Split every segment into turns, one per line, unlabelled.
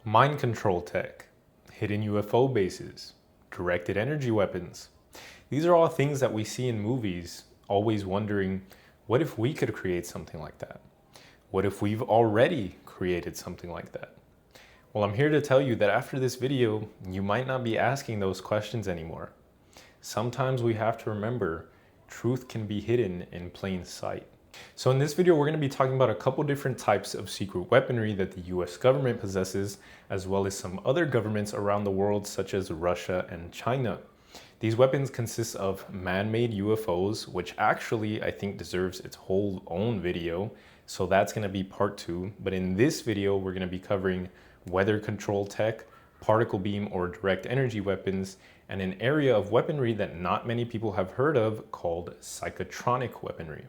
mind control tech, hidden UFO bases, directed energy weapons. These are all things that we see in movies, always wondering, what if we could create something like that? What if we've already created something like that? Well, I'm here to tell you that after this video, you might not be asking those questions anymore. Sometimes we have to remember, truth can be hidden in plain sight. So in this video, we're going to be talking about a couple different types of secret weaponry that the US government possesses, as well as some other governments around the world, such as Russia and China. These weapons consist of man-made UFOs, which actually I think deserves its whole own video. So that's going to be part 2. But in this video, we're going to be covering weather control tech, particle beam or direct energy weapons, and an area of weaponry that not many people have heard of called psychotronic weaponry.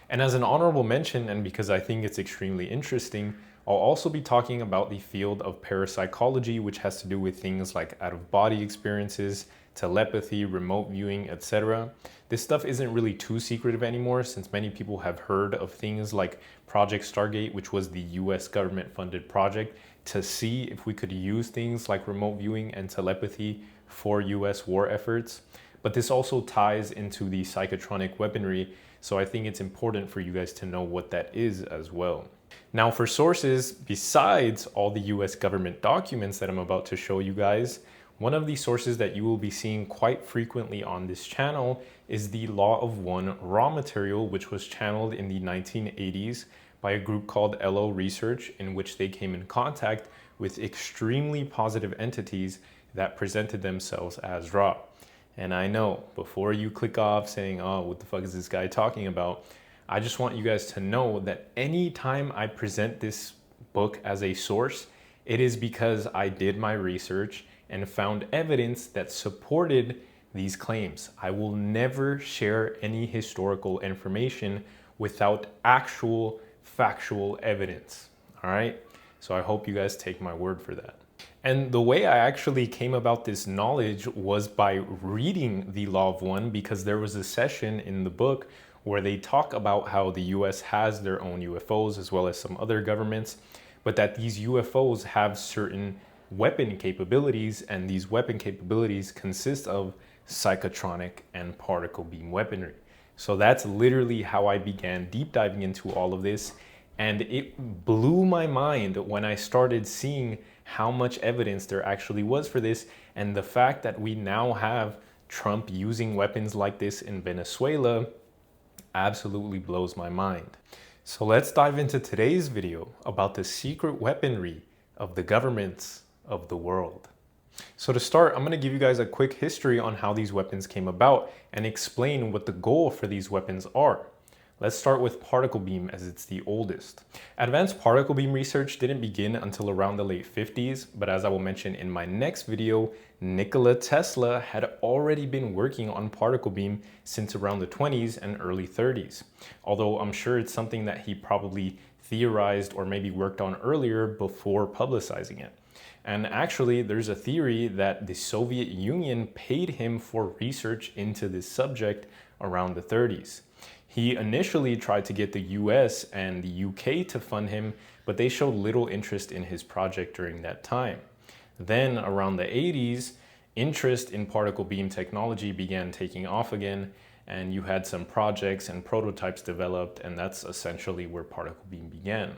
And as an honorable mention, and because I think it's extremely interesting, I'll also be talking about the field of parapsychology, which has to do with things like out-of-body experiences, telepathy, remote viewing, etc. This stuff isn't really too secretive anymore, since many people have heard of things like Project Stargate, which was the US government-funded project to see if we could use things like remote viewing and telepathy for US war efforts. But this also ties into the psychotronic weaponry, so I think it's important for you guys to know what that is as well. Now, for sources, besides all the US government documents that I'm about to show you guys, one of the sources that you will be seeing quite frequently on this channel is the Law of One raw material, which was channeled in the 1980s by a group called LO Research, in which they came in contact with extremely positive entities that presented themselves as raw. And I know, before you click off saying, oh, what the fuck is this guy talking about? I just want you guys to know that anytime I present this book as a source, it is because I did my research and found evidence that supported these claims. I will never share any historical information without actual factual evidence. All right? So I hope you guys take my word for that. And the way I actually came about this knowledge was by reading the Law of One, because there was a session in the book where they talk about how the US has their own UFOs as well as some other governments, but that these UFOs have certain weapon capabilities, and these weapon capabilities consist of psychotronic and particle beam weaponry. So that's literally how I began deep diving into all of this, and it blew my mind when I started seeing how much evidence there actually was for this, and the fact that we now have Trump using weapons like this in Venezuela absolutely blows my mind. So let's dive into today's video about the secret weaponry of the governments of the world. So to start, I'm going to give you guys a quick history on how these weapons came about and explain what the goal for these weapons are. Let's start with particle beam, as it's the oldest. Advanced particle beam research didn't begin until around the late 50s, but as I will mention in my next video, Nikola Tesla had already been working on particle beam since around the 20s and early 30s. Although I'm sure it's something that he probably theorized or maybe worked on earlier before publicizing it. And actually, there's a theory that the Soviet Union paid him for research into this subject around the 30s. He initially tried to get the US and the UK to fund him, but they showed little interest in his project during that time. Then around the 80s, interest in particle beam technology began taking off again, and you had some projects and prototypes developed, and that's essentially where particle beam began.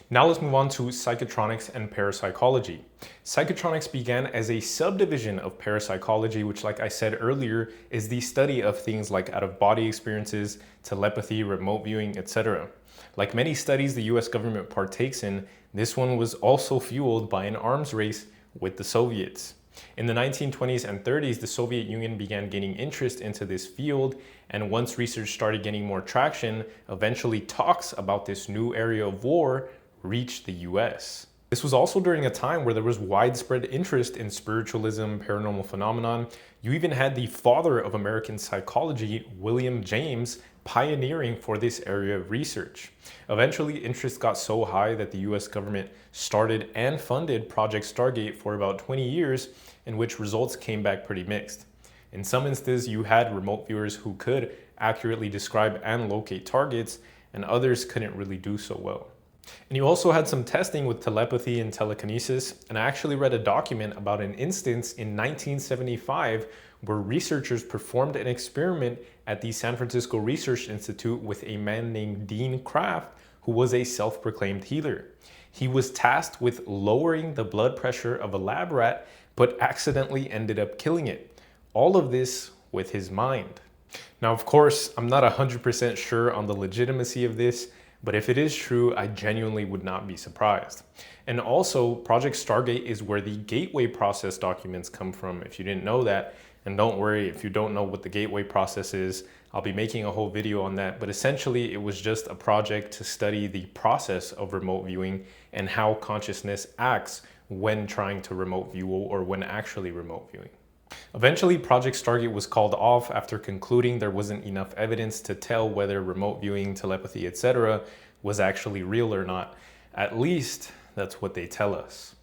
Now let's move on to psychotronics and parapsychology. Psychotronics began as a subdivision of parapsychology, which, like I said earlier, is the study of things like out-of-body experiences, telepathy, remote viewing, etc. Like many studies the US government partakes in, this one was also fueled by an arms race with the Soviets. In the 1920s and 30s, the Soviet Union began gaining interest into this field, and once research started gaining more traction, eventually talks about this new area of war reached the US. This was also during a time where there was widespread interest in spiritualism, paranormal phenomenon. You even had the father of American psychology, William James, pioneering for this area of research. Eventually, interest got so high that the US government started and funded Project Stargate for about 20 years, in which results came back pretty mixed. In some instances, you had remote viewers who could accurately describe and locate targets, and others couldn't really do so well. And you also had some testing with telepathy and telekinesis, and I actually read a document about an instance in 1975 where researchers performed an experiment at the San Francisco Research Institute with a man named Dean Kraft, who was a self-proclaimed healer. He was tasked with lowering the blood pressure of a lab rat, but accidentally ended up killing it. All of this with his mind. Now, of course, I'm not 100% sure on the legitimacy of this, but if it is true, I genuinely would not be surprised. And also, Project Stargate is where the Gateway process documents come from, if you didn't know that. And don't worry, if you don't know what the Gateway process is, I'll be making a whole video on that. But essentially, it was just a project to study the process of remote viewing and how consciousness acts when trying to remote view or when actually remote viewing. Eventually, Project Stargate was called off after concluding there wasn't enough evidence to tell whether remote viewing, telepathy, etc. was actually real or not. At least, that's what they tell us.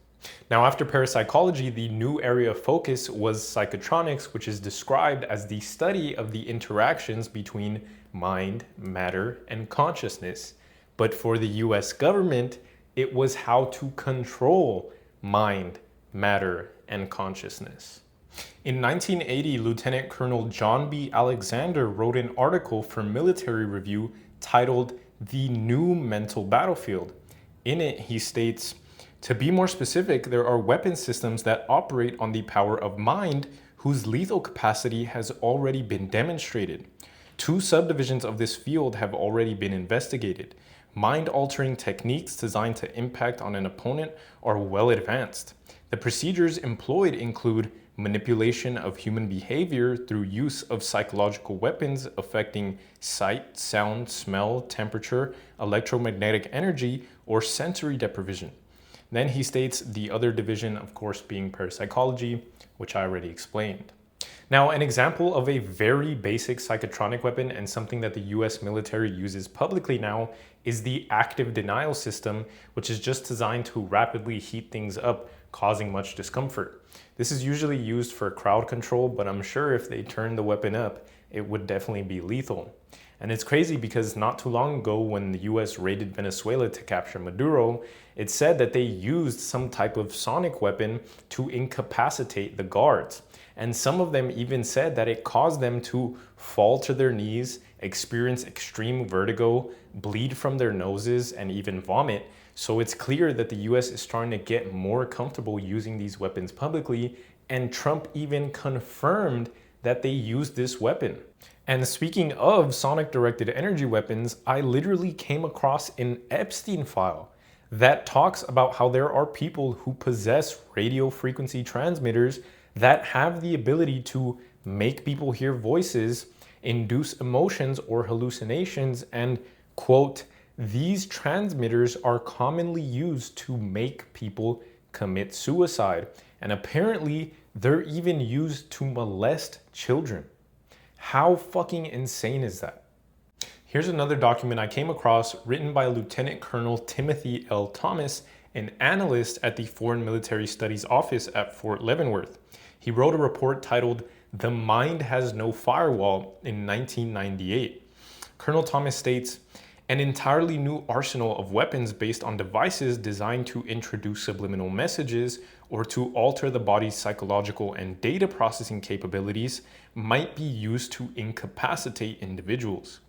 Now, after parapsychology, the new area of focus was psychotronics, which is described as the study of the interactions between mind, matter, and consciousness. But for the US government, it was how to control mind, matter, and consciousness. In 1980, Lieutenant Colonel John B. Alexander wrote an article for Military Review titled "The New Mental Battlefield." In it, he states, "To be more specific, there are weapon systems that operate on the power of mind whose lethal capacity has already been demonstrated. Two subdivisions of this field have already been investigated. Mind-altering techniques designed to impact on an opponent are well advanced. The procedures employed include manipulation of human behavior through use of psychological weapons affecting sight, sound, smell, temperature, electromagnetic energy, or sensory deprivation." Then he states the other division, of course, being parapsychology, which I already explained. Now, an example of a very basic psychotronic weapon and something that the US military uses publicly now is the active denial system, which is just designed to rapidly heat things up, causing much discomfort. This is usually used for crowd control, but I'm sure if they turn the weapon up, it would definitely be lethal. And it's crazy because not too long ago when the US raided Venezuela to capture Maduro, it said that they used some type of sonic weapon to incapacitate the guards. And some of them even said that it caused them to fall to their knees, experience extreme vertigo, bleed from their noses, and even vomit. So it's clear that the US is starting to get more comfortable using these weapons publicly, and Trump even confirmed that they used this weapon. And speaking of sonic-directed energy weapons, I literally came across an Epstein file that talks about how there are people who possess radio frequency transmitters that have the ability to make people hear voices, induce emotions or hallucinations, and, quote, "These transmitters are commonly used to make people commit suicide, and apparently they're even used to molest children." How fucking insane is that? Here's another document I came across written by Lieutenant Colonel Timothy L. Thomas, an analyst at the Foreign Military Studies Office at Fort Leavenworth. He wrote a report titled "The Mind Has No Firewall" in 1998. Colonel Thomas states, "An entirely new arsenal of weapons based on devices designed to introduce subliminal messages or to alter the body's psychological and data processing capabilities might be used to incapacitate individuals.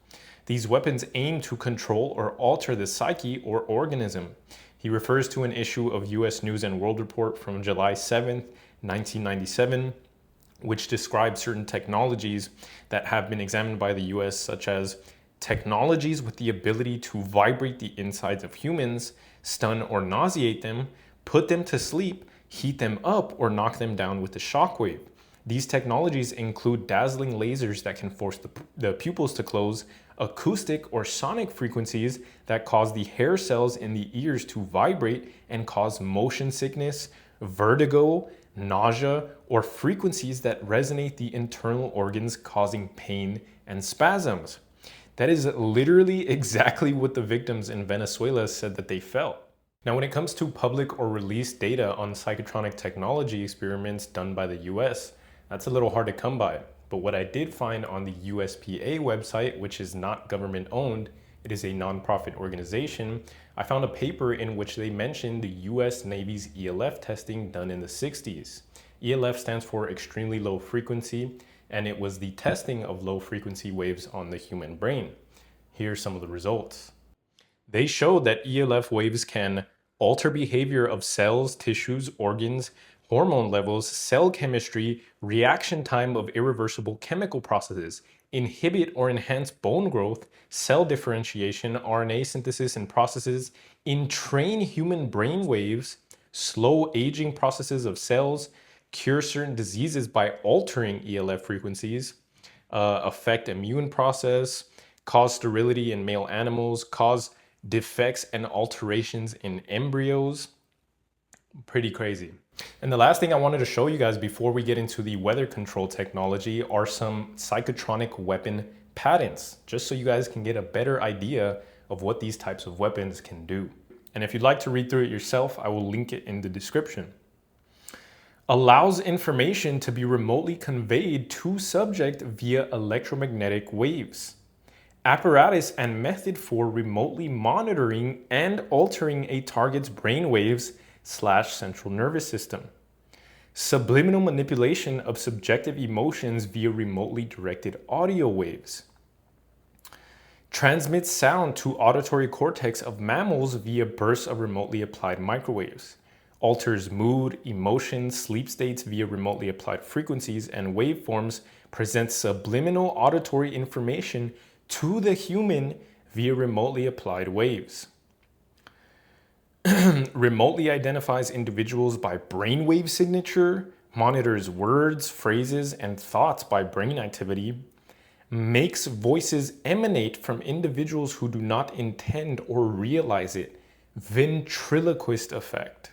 These weapons aim to control or alter the psyche or organism." He refers to an issue of US News and World Report from July 7th, 1997, which describes certain technologies that have been examined by the US, such as technologies with the ability to vibrate the insides of humans, stun or nauseate them, put them to sleep, heat them up, or knock them down with a shockwave. These technologies include dazzling lasers that can force the pupils to close, acoustic or sonic frequencies that cause the hair cells in the ears to vibrate and cause motion sickness, vertigo, nausea, or frequencies that resonate the internal organs causing pain and spasms. That is literally exactly what the victims in Venezuela said that they felt. Now, when it comes to public or released data on psychotronic technology experiments done by the US, that's a little hard to come by. But what I did find on the USPA website, which is not government owned, It is a nonprofit organization. I found a paper in which they mentioned the US Navy's ELF testing done in the 60s. ELF stands for extremely low frequency, and it was the testing of low frequency waves on the human brain. Here are some of the results. They showed that ELF waves can alter behavior of cells, tissues, organs, hormone levels, cell chemistry, reaction time of irreversible chemical processes, inhibit or enhance bone growth, cell differentiation, RNA synthesis and processes, entrain human brain waves, slow aging processes of cells, cure certain diseases by altering ELF frequencies, affect immune process, cause sterility in male animals, cause defects and alterations in embryos. Pretty crazy. And the last thing I wanted to show you guys before we get into the weather control technology are some psychotronic weapon patents, just so you guys can get a better idea of what these types of weapons can do. And if you'd like to read through it yourself, I will link it in the description. Allows information to be remotely conveyed to subject via electromagnetic waves. Apparatus and method for remotely monitoring and altering a target's brain waves / central nervous system. Subliminal manipulation of subjective emotions via remotely directed audio waves. Transmits sound to auditory cortex of mammals via bursts of remotely applied microwaves. Alters mood, emotions, sleep states via remotely applied frequencies and waveforms. Presents subliminal auditory information to the human via remotely applied waves. Remotely identifies individuals by brainwave signature, monitors words, phrases, and thoughts by brain activity, makes voices emanate from individuals who do not intend or realize it. Ventriloquist effect.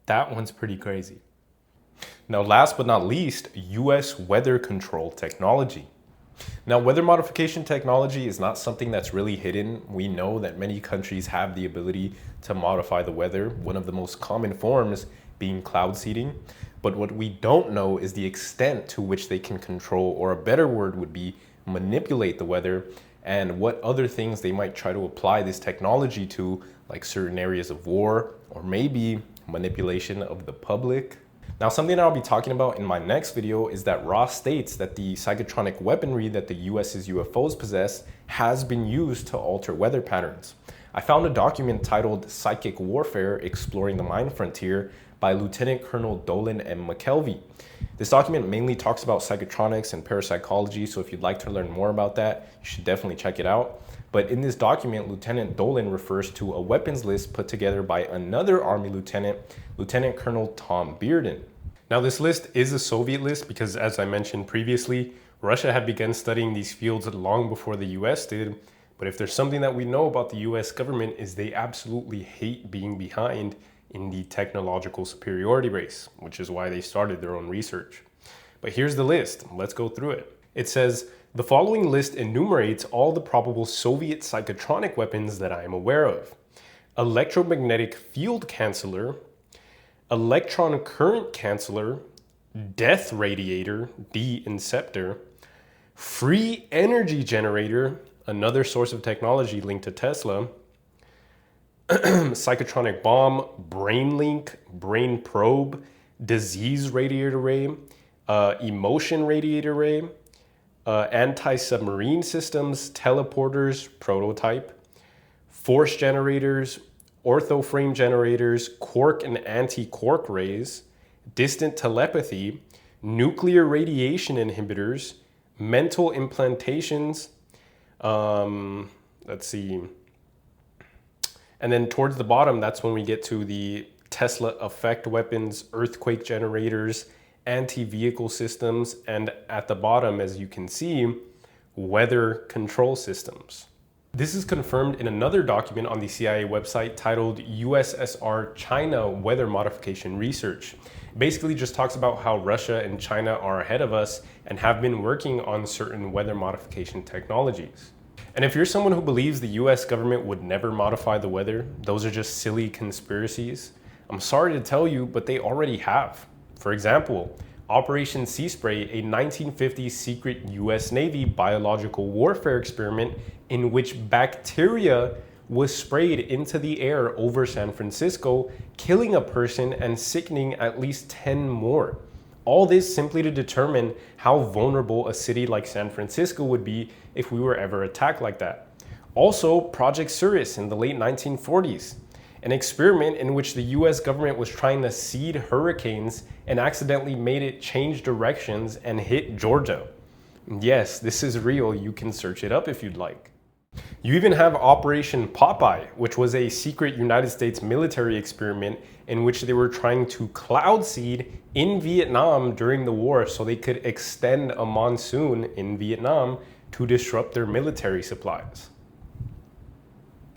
That one's pretty crazy. Now, last but not least, US weather control technology. Now, weather modification technology is not something that's really hidden. We know that many countries have the ability to modify the weather, one of the most common forms being cloud seeding. But what we don't know is the extent to which they can control, or a better word would be manipulate the weather, and what other things they might try to apply this technology to, like certain areas of war, or maybe manipulation of the public. Now, something that I'll be talking about in my next video is that Ross states that the psychotronic weaponry that the US's UFOs possess has been used to alter weather patterns. I found a document titled Psychic Warfare: Exploring the Mind Frontier by Lieutenant Colonel Dolan M. McKelvey. This document mainly talks about psychotronics and parapsychology, so if you'd like to learn more about that, you should definitely check it out. But in this document, Lieutenant Dolan refers to a weapons list put together by another Army lieutenant, Lieutenant Colonel Tom Bearden. Now, this list is a Soviet list because, as I mentioned previously, Russia had begun studying these fields long before the US did. But if there's something that we know about the US government is they absolutely hate being behind in the technological superiority race, which is why they started their own research. But here's the list. Let's go through it. It says, the following list enumerates all the probable Soviet psychotronic weapons that I am aware of. Electromagnetic field canceller, electron current canceller, death radiator, de-inceptor, free energy generator, another source of technology linked to Tesla, psychotronic bomb, brain link, brain probe, disease radiator array, emotion radiator array, anti-submarine systems, teleporters, prototype, force generators, orthoframe generators, quark and anti-quark rays, distant telepathy, nuclear radiation inhibitors, mental implantations, let's see. And then towards the bottom, that's when we get to the Tesla effect weapons, earthquake generators, anti-vehicle systems, and at the bottom, as you can see, weather control systems. This is confirmed in another document on the CIA website titled USSR China Weather Modification Research. It basically just talks about how Russia and China are ahead of us and have been working on certain weather modification technologies. And if you're someone who believes the US government would never modify the weather, those are just silly conspiracies, I'm sorry to tell you, but they already have. For example, Operation Sea Spray, a 1950s secret US Navy biological warfare experiment
in which bacteria was sprayed into the air over San Francisco, killing a person and sickening at least 10 more. All this simply to determine how vulnerable a city like San Francisco would be if we were ever attacked like that. Also, Project Cirrus in the late 1940s, an experiment in which the US government was trying to seed hurricanes and accidentally made it change directions and hit Georgia. Yes, this is real. You can search it up if you'd like. You even have Operation Popeye, which was a secret United States military experiment in which they were trying to cloud seed in Vietnam during the war so they could extend a monsoon in Vietnam to disrupt their military supplies.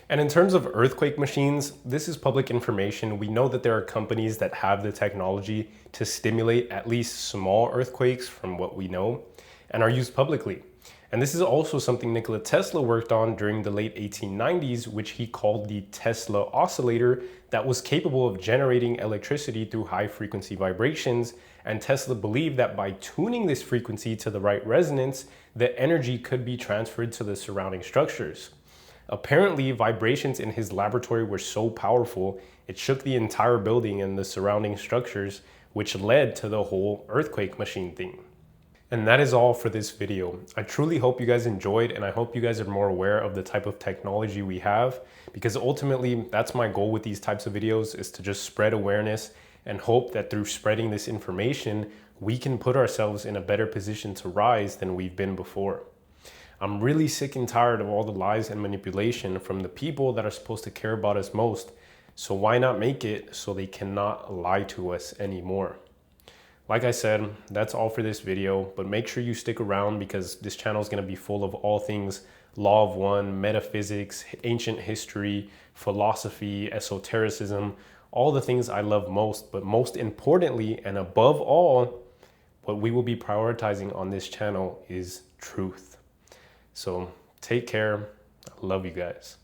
And in terms of earthquake machines, this is public information. We know that there are companies that have the technology to stimulate at least small earthquakes from what we know and are used publicly. And this is also something Nikola Tesla worked on during the late 1890s, which he called the Tesla oscillator, that was capable of generating electricity through high frequency vibrations. And Tesla believed that by tuning this frequency to the right resonance, the energy could be transferred to the surrounding structures. Apparently, vibrations in his laboratory were so powerful, it shook the entire building and the surrounding structures, which led to the whole earthquake machine thing. And that is all for this video. I truly hope you guys enjoyed, and I hope you guys are more aware of the type of technology we have, because ultimately that's my goal with these types of videos, is to just spread awareness and hope that through spreading this information, we can put ourselves in a better position to rise than we've been before. I'm really sick and tired of all the lies and manipulation from the people that are supposed to care about us most. So why not make it so they cannot lie to us anymore? Like I said, that's all for this video, but make sure you stick around because this channel is going to be full of all things Law of One, metaphysics, ancient history, philosophy, esotericism, all the things I love most, but most importantly and above all, what we will be prioritizing on this channel is truth. So take care. I love you guys.